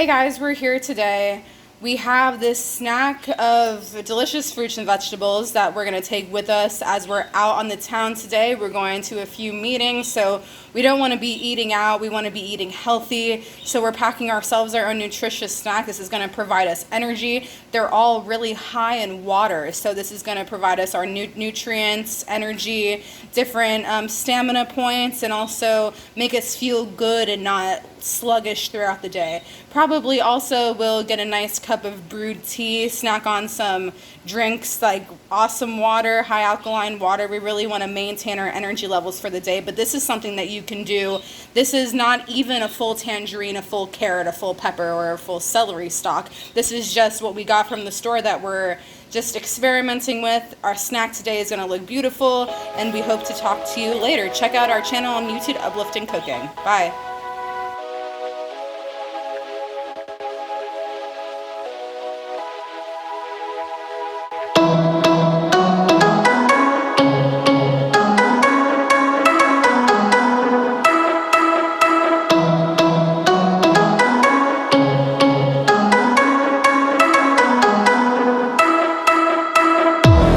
Hey guys, we're here today. We have this snack of delicious fruits and vegetables that we're going to take with us as we're out on the town today. We're going to a few meetings, so we don't want to be eating out. We want to be eating healthy. So we're packing ourselves our own nutritious snack. This is going to provide us energy. They're all really high in water, so this is going to provide us our nutrients, energy, different stamina points, and also make us feel good and not sluggish throughout the day. Probably also will get a nice cup of brewed tea, snack on some drinks like awesome water, high alkaline water. We really want to maintain our energy levels for the day, but this is something that you can do. This is not even a full tangerine, a full carrot, a full pepper, or a full celery stalk. This is just what we got from the store that we're just experimenting with. Our snack today is going to look beautiful, and we hope to talk to you later. Check out our channel on YouTube, Uplifting Cooking. Bye.